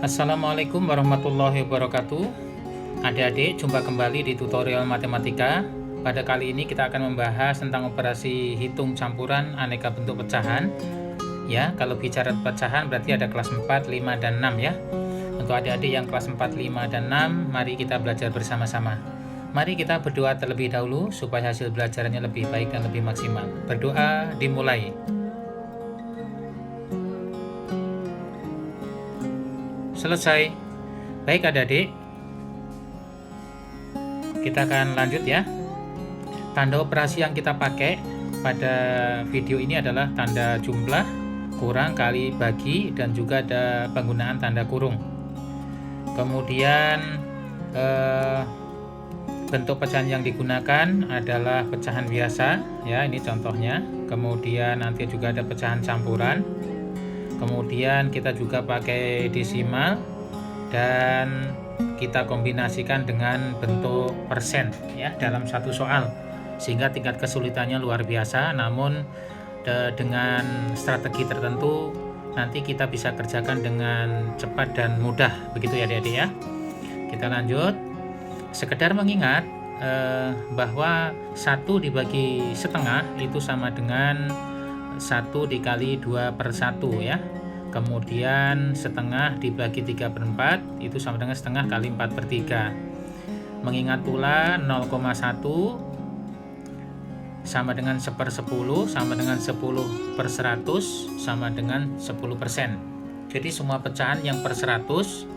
Assalamualaikum warahmatullahi wabarakatuh. Adik-adik, jumpa kembali di tutorial matematika. Pada kali ini kita akan membahas tentang operasi hitung campuran aneka bentuk pecahan. Ya, kalau bicara pecahan berarti ada kelas 4, 5, dan 6 ya. Untuk adik-adik yang kelas 4, 5, dan 6, mari kita belajar bersama-sama. Mari kita berdoa terlebih dahulu supaya hasil belajarannya lebih baik dan lebih maksimal. Berdoa dimulai. Selesai. Baik adik-adik, kita akan lanjut ya. Tanda operasi yang kita pakai pada video ini adalah tanda jumlah, kurang, kali, bagi, dan juga ada penggunaan tanda kurung. Kemudian bentuk pecahan yang digunakan adalah pecahan biasa ya, ini contohnya. Kemudian nanti juga ada pecahan campuran. Kemudian kita juga pakai desimal dan kita kombinasikan dengan bentuk persen ya dalam satu soal, sehingga tingkat kesulitannya luar biasa. Namun dengan strategi tertentu nanti kita bisa kerjakan dengan cepat dan mudah, begitu ya adik-adik ya. Kita lanjut. Sekedar mengingat bahwa 1 dibagi setengah itu sama dengan 1 dikali 2/1 ya. Kemudian setengah dibagi 3/4 itu sama dengan setengah kali 4/3. Mengingat pula 0,1 sama dengan 1/10 sama dengan 10/100 sama dengan 10%. Jadi semua pecahan yang per 100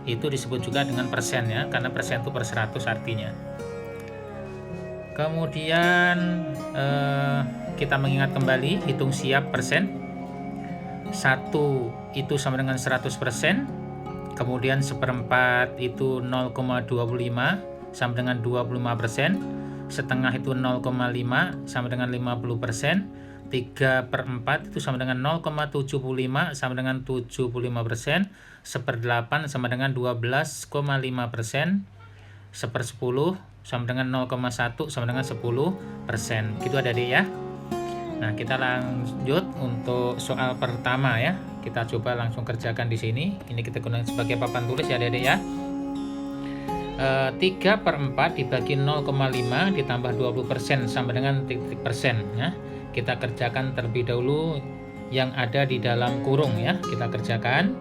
itu disebut juga dengan persen ya, karena persen itu per 100 artinya. Kemudian kita mengingat kembali, hitung siap persen. 1 itu sama dengan 100%, kemudian 1/4 itu 0,25 sama dengan 25%, setengah itu 0,5 sama dengan 50%, 3/4 itu sama dengan 0,75 sama dengan 75%, 1/8 sama dengan 12,5%, 1/10 sama dengan 0,1 sama dengan 10%. Gitu adik-adik ya. Nah, kita lanjut untuk soal pertama ya. Kita coba langsung kerjakan di sini. Ini kita gunakan sebagai papan tulis ya adik-adik ya. 3/4 dibagi 0,5 ditambah 20% sama dengan titik persen ya. Kita kerjakan terlebih dahulu yang ada di dalam kurung ya. Kita kerjakan.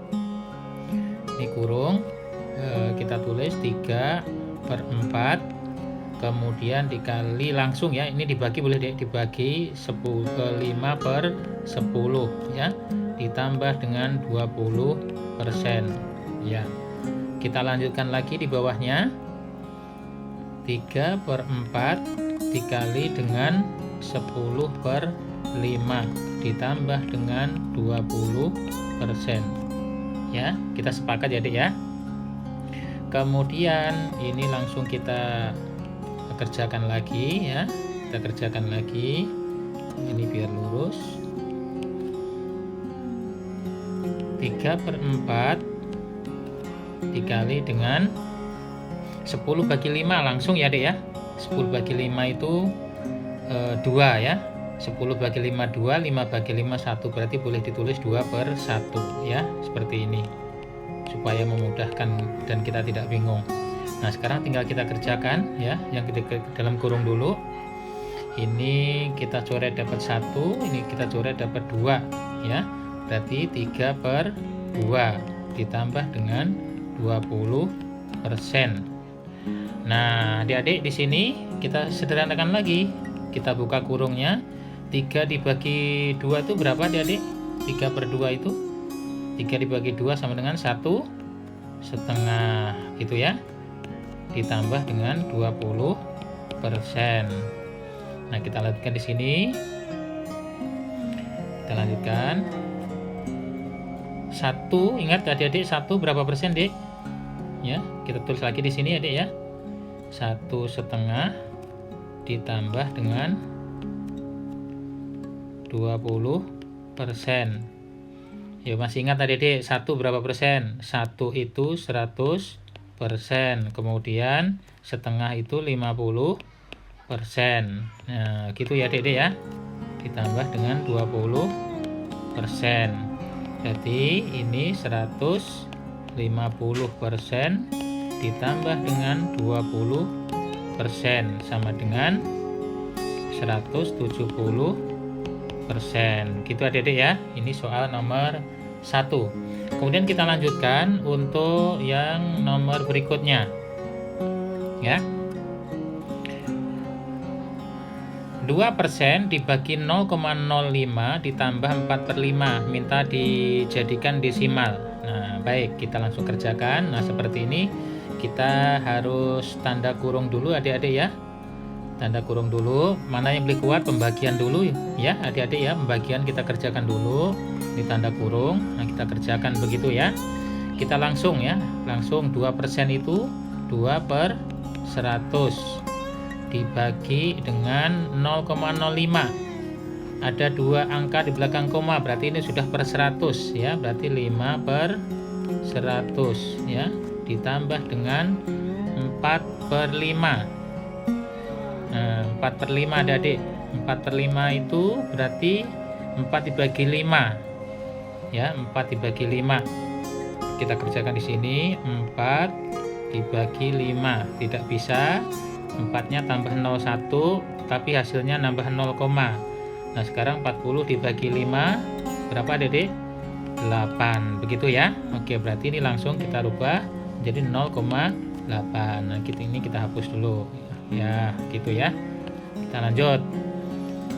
Ini kurung. Kita tulis 3/4. Kemudian dikali langsung ya, ini dibagi boleh dibagi 5/10 ya, ditambah dengan 20% ya. Kita lanjutkan lagi di bawahnya, 3/4 dikali dengan 10/5 ditambah dengan 20% ya. Kita sepakat ya adik ya. Kemudian ini langsung kita kerjakan lagi ya, kita kerjakan lagi ini biar lurus. 3/4 dikali dengan 10 bagi 5 langsung ya adik ya. 10 bagi 5 itu 2 ya, 10 bagi 5 2, 5 bagi 5 1, berarti boleh ditulis 2/1 ya, seperti ini supaya memudahkan dan kita tidak bingung. Nah, sekarang tinggal kita kerjakan ya, yang kita dalam kurung dulu. Ini kita coret dapat 1, ini kita coret dapat 2 ya. Berarti 3/2 ditambah dengan 20%. Nah, adik-adik di sini kita sederhanakan lagi. Kita buka kurungnya. 3 dibagi 2 itu berapa adik-adik? 3/2 itu 3 dibagi 2 sama dengan 1/2 gitu ya, ditambah dengan 20%. Nah, kita lanjutkan di sini. Kita lanjutkan. 1, ingat adik-adik, 1 berapa persen, Dik? Ya, kita tulis lagi di sini, Adik ya. 1/2 ditambah dengan 20%. Ya, masih ingat adik-adik, 1 berapa persen? 1 itu 100%. Kemudian setengah itu 50%. Nah, gitu ya adik-adik ya. Ditambah dengan 20%. Jadi ini 150 50% ditambah dengan 20% sama dengan 170%. Gitu adik-adik ya. Ini soal nomor 1. Kemudian kita lanjutkan untuk yang nomor berikutnya. Ya. 2% dibagi 0,05 ditambah 4/5, minta dijadikan desimal. Nah, baik, kita langsung kerjakan. Nah, seperti ini kita harus tanda kurung dulu adik-adik ya. Tanda kurung dulu, mana yang lebih kuat pembagian dulu ya adik-adik ya. Pembagian kita kerjakan dulu di tanda kurung. Nah, kita kerjakan begitu ya. Kita langsung ya, langsung 2% itu 2/100 dibagi dengan 0,05. Ada 2 angka di belakang koma, berarti ini sudah per 100 ya, berarti 5/100 ya, ditambah dengan 4/5. Nah, 4/5 adik. 4/5 itu berarti 4 dibagi 5 ya, 4 dibagi 5. Kita kerjakan di sini 4 dibagi 5. Tidak bisa 4-nya tambah 01, tapi hasilnya nambah 0, nah sekarang 40 dibagi 5 berapa adik? 8, begitu ya. Oke, berarti ini langsung kita rubah jadi 0,8. Nah, ini kita hapus dulu ya, gitu ya. Kita lanjut.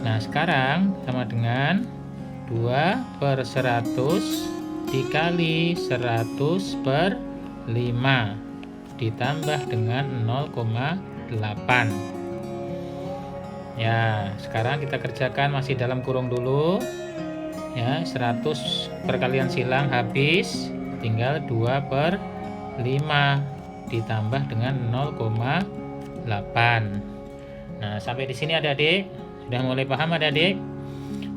Nah, sekarang sama dengan 2/100 dikali 100/5 ditambah dengan 0,8. Ya, sekarang kita kerjakan masih dalam kurung dulu. Ya, 100 perkalian silang habis, tinggal 2/5 ditambah dengan 0,8. Nah, sampai di sini adik-adik sudah mulai paham adik-adik?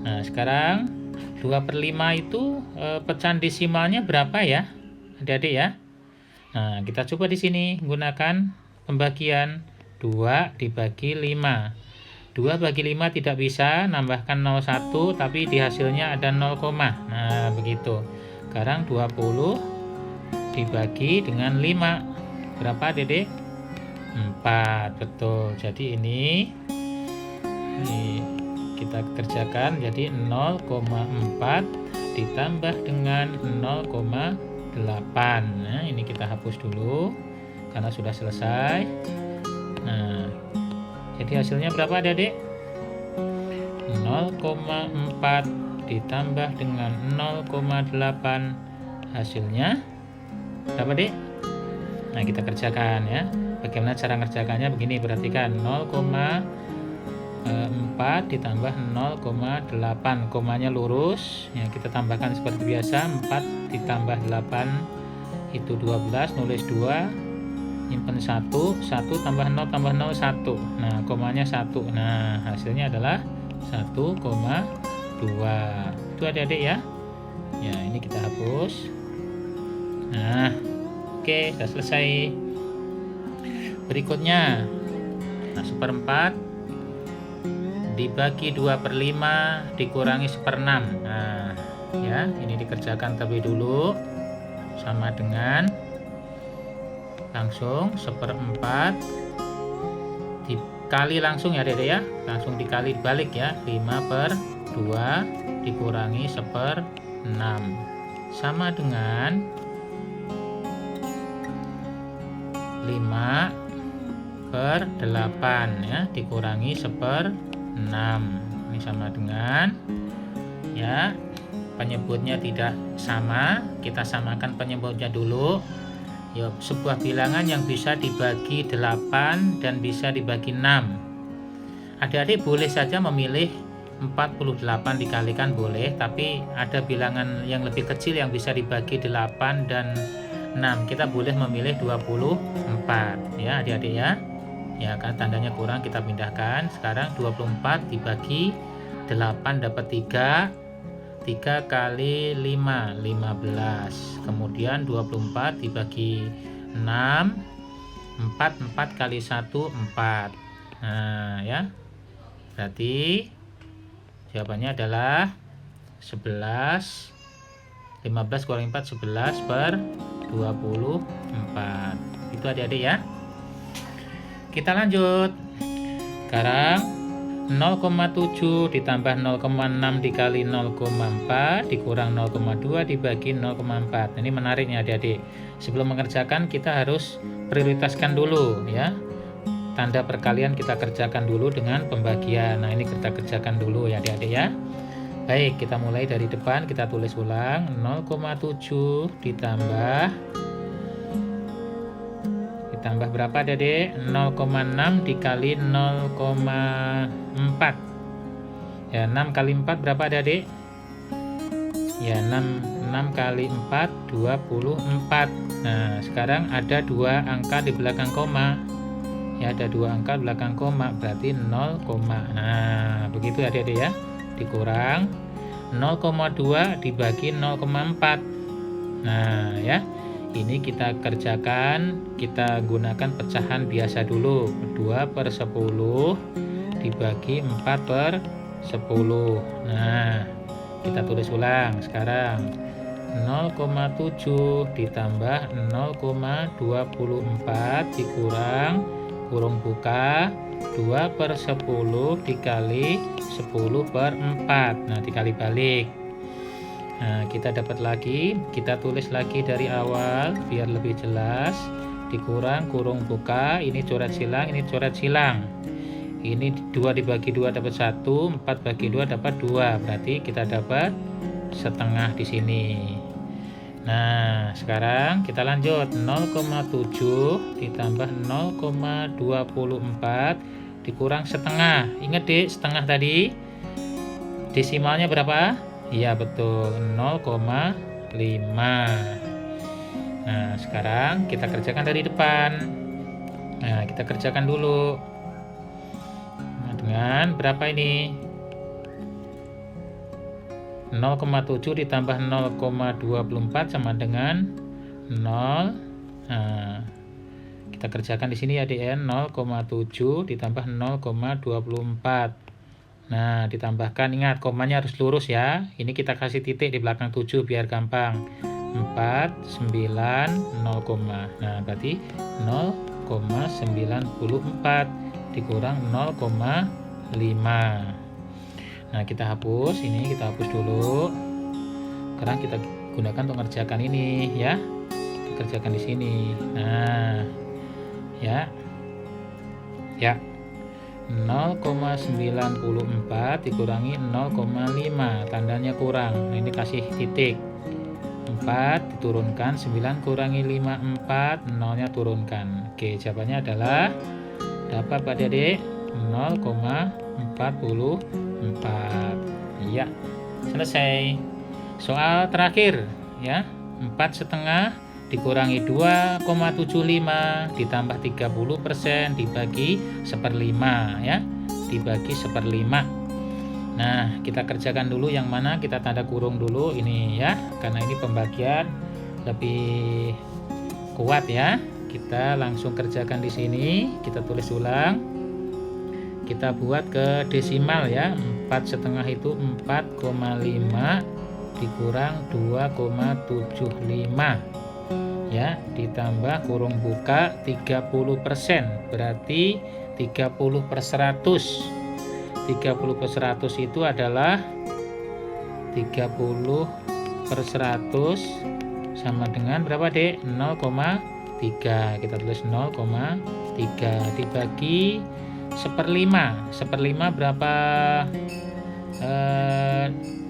Nah, sekarang 2/5 itu pecahan desimalnya berapa ya adik-adik ya? Nah, kita coba di sini gunakan pembagian 2 dibagi 5. 2 bagi 5 tidak bisa, nambahkan 01, tapi di hasilnya ada 0, nah begitu. Sekarang 20 dibagi dengan 5 berapa adik-adik? 4, betul. Jadi ini kita kerjakan jadi 0,4 ditambah dengan 0,8. Nah, ini kita hapus dulu karena sudah selesai. Nah, jadi hasilnya berapa adik-adik? 0,4 ditambah dengan 0,8, hasilnya berapa adik? Nah, kita kerjakan ya. Bagaimana cara ngerjakannya? Begini, perhatikan. 0,4 ditambah 0,8, komanya lurus ya, kita tambahkan seperti biasa. 4 ditambah 8 itu 12, nulis 2, nyimpen 1 tambah 0 tambah 0 1, nah komanya 1, nah hasilnya adalah 1,2. Itu adik-adik ya. Ya, ini kita hapus. Nah, oke, sudah selesai. Berikutnya, nah 1/4 dibagi 2/5 dikurangi 1/6. Nah, ya, ini dikerjakan terlebih dulu. Sama dengan langsung 1/4 dikali langsung ya adik-adik ya, langsung dikali balik ya, 5/2 dikurangi 1/6 sama dengan 5/8 ya, dikurangi 1/6. Ini sama dengan ya, penyebutnya tidak sama, kita samakan penyebutnya dulu. Ya, sebuah bilangan yang bisa dibagi 8 dan bisa dibagi 6. Adik-adik boleh saja memilih 48 dikalikan boleh, tapi ada bilangan yang lebih kecil yang bisa dibagi 8 dan 6. Kita boleh memilih 24 ya adik-adik ya. Ya, kan tandanya kurang kita pindahkan. Sekarang 24 dibagi 8 dapat 3. 3 kali 5, 15. Kemudian 24 dibagi 6, 4 kali 1, 4. Nah, ya. Berarti jawabannya adalah 11. 15 kurangi 4, 11/12. 24. Itu adik-adik ya. Kita lanjut. Sekarang 0,7 ditambah 0,6 dikali 0,4 dikurang 0,2 dibagi 0,4. Ini menariknya adik-adik. Sebelum mengerjakan kita harus prioritaskan dulu ya. Tanda perkalian kita kerjakan dulu dengan pembagian. Nah, ini kita kerjakan dulu ya adik-adik ya. Baik, kita mulai dari depan, kita tulis ulang. 0,7 ditambah berapa adik? 0,6 dikali 0,4. Ya, 6 kali 4 berapa adik? Ya, 6 kali 4 24. Nah, sekarang ada 2 angka di belakang koma. Ya, ada 2 angka di belakang koma, berarti 0, nah, begitu adik-adik ya. Dikurang 0,2 dibagi 0,4. Nah, ya. Ini kita kerjakan, kita gunakan pecahan biasa dulu. 2/10 dibagi 4/10. Nah, kita tulis ulang sekarang. 0,7 ditambah 0,24 dikurang kurung buka 2/10 dikali 10/4. Nah, dikali balik. Nah, kita dapat lagi, kita tulis lagi dari awal biar lebih jelas. Dikurang kurung buka, ini coret silang, ini coret silang. Ini 2 dibagi 2 dapat 1, 4 bagi 2 dapat 2. Berarti kita dapat setengah di sini. Nah, sekarang kita lanjut. 0,7 ditambah 0,24 dikurang setengah. Ingat Dik, setengah tadi desimalnya berapa? Iya betul, 0,5. Nah, sekarang kita kerjakan dari depan. Nah, kita kerjakan dulu. Nah, dengan berapa ini? 0,7 ditambah 0,24 sama dengan 0. Nah, kita kerjakan di sini ya, DN. 0,7 ditambah 0,24. Nah, ditambahkan, ingat komanya harus lurus ya. Ini kita kasih titik di belakang 7 biar gampang. 4, 9, 0, nah berarti 0,94 dikurang 0,5. Nah, kita hapus, ini kita hapus dulu. Sekarang kita gunakan untuk mengerjakan ini ya. Kita kerjakan di sini. Nah, ya. 0,94 dikurangi 0,5, tandanya kurang. Nah, ini kasih titik. 4 diturunkan, 9 kurangi 5, 4, 0-nya turunkan. Oke, jawabannya adalah dapat Pak Adik 0,44. Iya, selesai. Soal terakhir ya. 4,5 dikurangi 2,75 ditambah 30% dibagi 1/5 ya, dibagi 1/5. Nah, kita kerjakan dulu yang mana, kita tanda kurung dulu ini ya, karena ini pembagian lebih kuat ya. Kita langsung kerjakan di sini, kita tulis ulang. Kita buat ke desimal ya. 4,5 itu 4,5 dikurang 2,75 ya, ditambah kurung buka 30%, berarti 30/100. 30/100 itu adalah 30/100 sama dengan berapa Dek? 0,3. Kita tulis 0,3 dibagi 1/5. 1/5 berapa?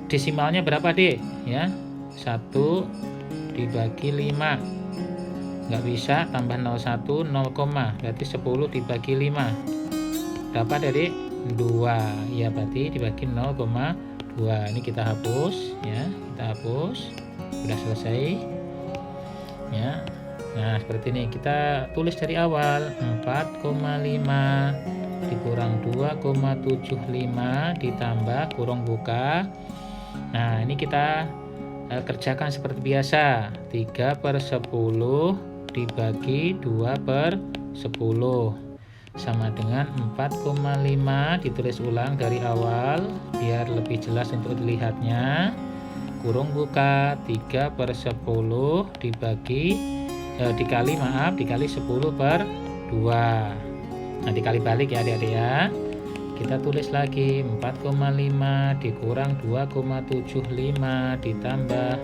Desimalnya berapa Dek? Ya, 1 dibagi 5. Nggak bisa, tambah 01, 0, berarti 10 dibagi 5 dapat dari 2 ya, berarti dibagi 0,2. Ini kita hapus ya, kita hapus, sudah selesai ya. Nah, seperti ini kita tulis dari awal. 4,5 dikurang 2,75 ditambah kurung buka. Nah, ini kita kerjakan seperti biasa. 3/10 dibagi 2/10 sama dengan 4,5. Ditulis ulang dari awal biar lebih jelas untuk dilihatnya. kurung buka 3/10 dikali 10/2. Nah, dikali balik ya adik-adik ya. Kita tulis lagi 4,5 dikurang 2,75 ditambah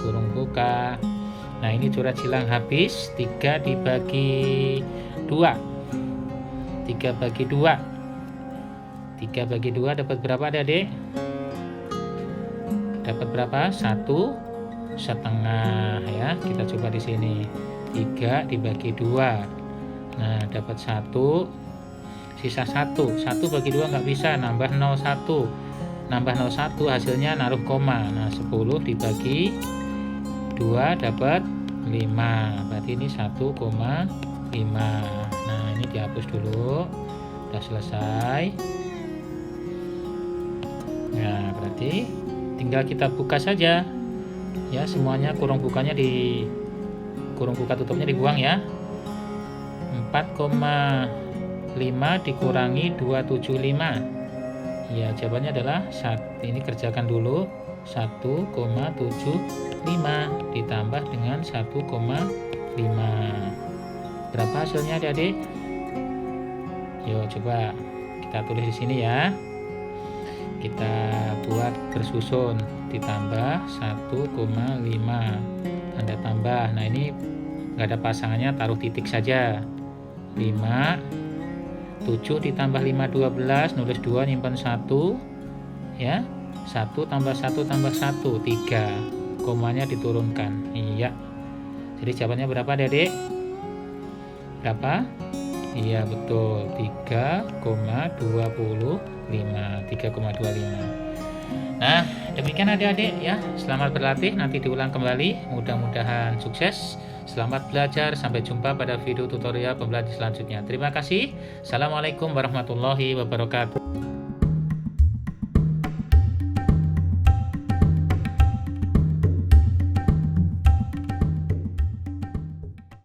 kurung buka. Nah, ini coret silang habis. 3 dibagi 2. 3 bagi 2. 3 bagi 2 dapat berapa adik-adik? Dapat berapa? 1,5 ya. Kita coba di sini. 3 dibagi 2. Nah, dapat 1. Sisa 1. 1 bagi 2 nggak bisa, nambah 0,1. Nambah 0,1 hasilnya naruh koma. Nah, 10 dibagi 2 dapat 5. Berarti ini 1,5. Nah, ini dihapus dulu. Udah selesai. Nah, berarti tinggal kita buka saja. Ya, semuanya kurung bukanya kurung buka tutupnya dibuang ya. 4,5 dikurangi 275. Ya, jawabannya adalah ini kerjakan dulu 1,75 ditambah dengan 1,5. Berapa hasilnya adik-adik? Yuk coba kita tulis di sini ya. Kita buat bersusun ditambah 1,5 tanda tambah. Nah, ini nggak ada pasangannya, taruh titik saja. 5, 7 ditambah 5 12, nulis 2 nyimpan 1 ya. 1 tambah 1 tambah 1 3, komanya diturunkan. Iya, jadi jawabannya berapa adik-adik? Berapa? Iya betul, 3,25. Nah, demikian adik-adik ya. Selamat berlatih, nanti diulang kembali. Mudah-mudahan sukses. Selamat belajar, sampai jumpa pada video tutorial pembelajaran selanjutnya. Terima kasih. Assalamualaikum warahmatullahi wabarakatuh.